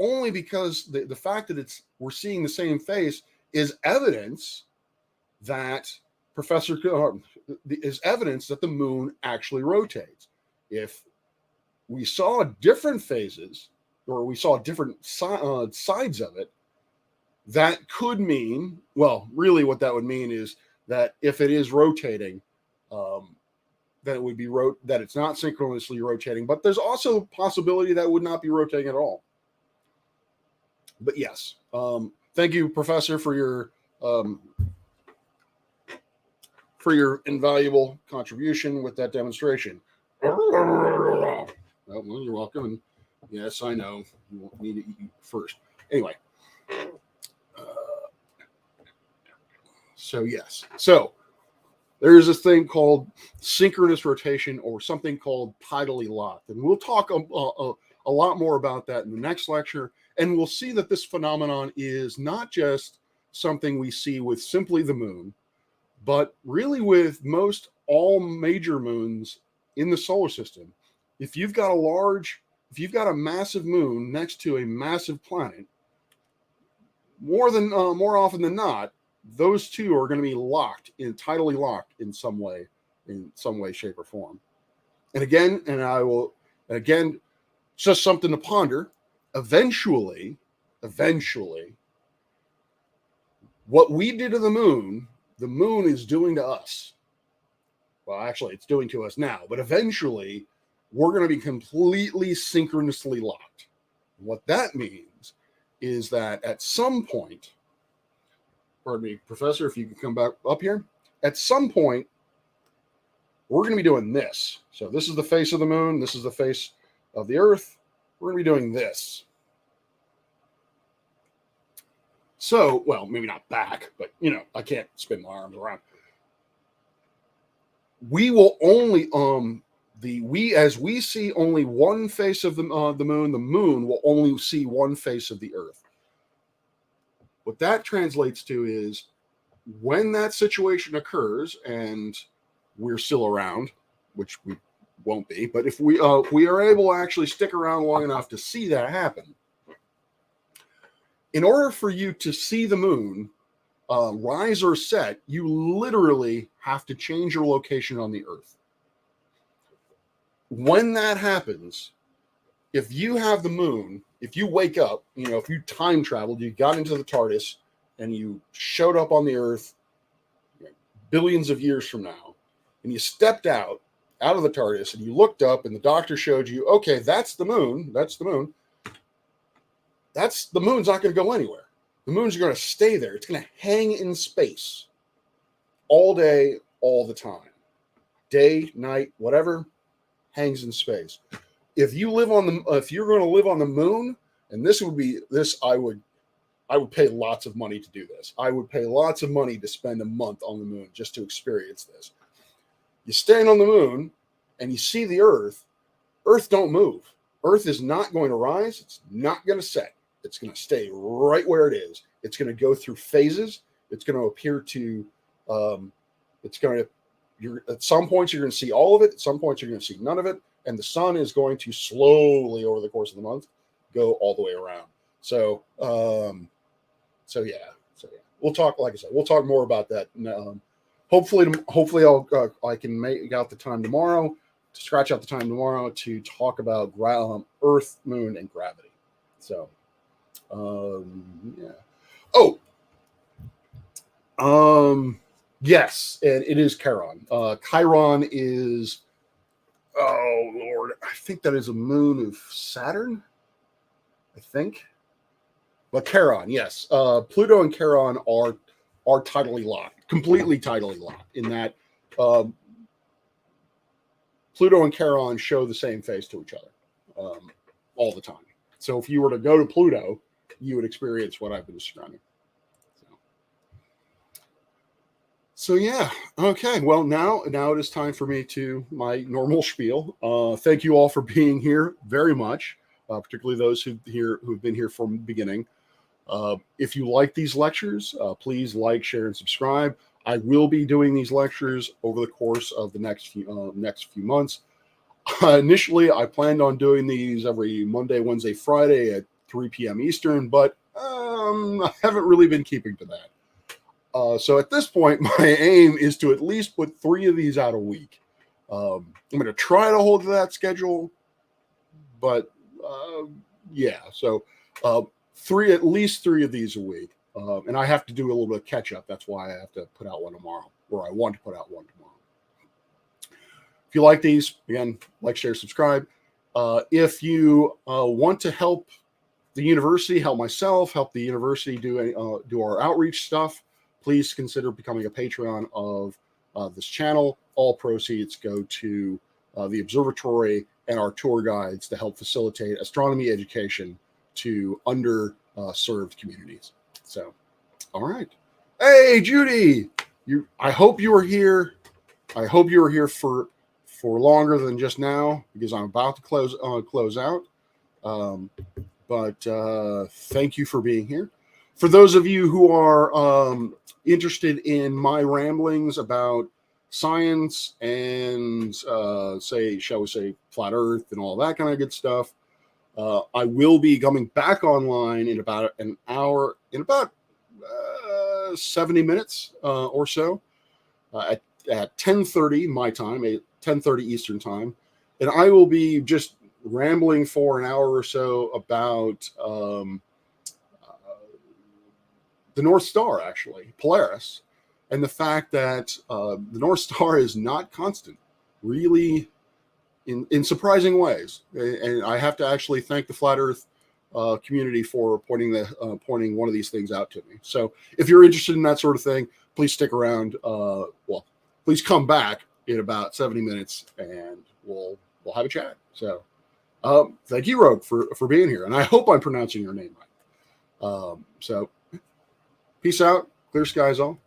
only because the fact that we're seeing the same face is evidence that the moon actually rotates. If we saw different phases, or we saw different sides of it, that could mean, well, really what that would mean is that if it is rotating, then it would be that it's not synchronously rotating. But there's also a possibility that it would not be rotating at all. But yes, thank you, Professor, for your invaluable contribution with that demonstration. Well, you're welcome. And yes, I know you want me to eat first. Anyway. So there is this thing called synchronous rotation, or something called tidally locked, and we'll talk a lot more about that in the next lecture. And we'll see that this phenomenon is not just something we see with simply the moon, but really with most all major moons in the solar system. if you've got a massive moon next to a massive planet, more often than not, those two are going to be tidally locked in some way, shape, or form. And again, just something to ponder. Eventually, what we did to the moon is doing to us. Well, actually, it's doing to us now, but eventually, we're going to be completely synchronously locked. What that means is that at some point, pardon me, Professor, if you can come back up here, at some point, we're going to be doing this. So this is the face of the moon. This is the face of the Earth. We're going to be doing this. So, well, maybe not back, but, I can't spin my arms around. We will only, as we see only one face of the moon will only see one face of the Earth. What that translates to is when that situation occurs, and we're still around, which we won't be, but if we are able to actually stick around long enough to see that happen, in order for you to see the moon rise or set, you literally have to change your location on the Earth. When that happens, if you have the moon, if you wake up, if you time traveled, you got into the TARDIS and you showed up on the Earth billions of years from now, and you stepped out of the TARDIS and you looked up and the doctor showed you, okay, that's the moon. The moon's not going to go anywhere. The moon's going to stay there. It's going to hang in space all day, all the time. Day, night, whatever, hangs in space. If you're going to live on the moon, and I would pay lots of money to do this. I would pay lots of money to spend a month on the moon just to experience this. You stand on the moon and you see the Earth. Earth don't move. Earth is not going to rise. It's not going to set. It's going to stay right where it is. It's going to go through phases. It's going to appear to, at some points you're going to see all of it. At some points you're going to see none of it. And the sun is going to slowly over the course of the month go all the way around. So yeah. We'll talk, like I said, we'll talk more about that. Hopefully I can make out the time tomorrow, to scratch out the time tomorrow to talk about Earth, moon, and gravity. So, yeah. Yes, and it is Chiron. Chiron is, oh Lord, I think that is a moon of Saturn. I think. But Chiron, yes. Pluto and Chiron are tidally locked, completely tidally locked, in that Pluto and Chiron show the same face to each other all the time. So if you were to go to Pluto, you would experience what I've been describing. So yeah, okay. Well, now it is time for me to my normal spiel. Thank you all for being here very much, particularly those who've been here from the beginning. If you like these lectures, please like, share, and subscribe. I will be doing these lectures over the course of the next few months. Initially, I planned on doing these every Monday, Wednesday, Friday at 3 p.m. Eastern, but I haven't really been keeping to that. So at this point, my aim is to at least put 3 of these out a week. I'm going to try to hold to that schedule, but yeah. So at least three of these a week, and I have to do a little bit of catch up. That's why I have to put out one tomorrow, or I want to put out one tomorrow. If you like these, again, like, share, subscribe. If you want to help the university, help myself, help the university do our outreach stuff, please consider becoming a Patreon of this channel. All proceeds go to the observatory and our tour guides to help facilitate astronomy education to underserved communities. So, all right. Hey, Judy, I hope you were here. I hope you were here for longer than just now, because I'm about to close out. But thank you for being here. For those of you who are interested in my ramblings about science and shall we say, flat Earth and all that kind of good stuff. I will be coming back online in about an hour, in about 70 minutes or so, at 10:30 my time, 10:30 Eastern time, and I will be just rambling for an hour or so about the North Star, actually, Polaris, and the fact that the North Star is not constant, really, in surprising ways. And I have to actually thank the Flat Earth community for pointing one of these things out to me. So if you're interested in that sort of thing, please stick around. Please come back in about 70 minutes, and we'll have a chat. So thank you, Rogue, for being here, and I hope I'm pronouncing your name right. So peace out, clear skies all.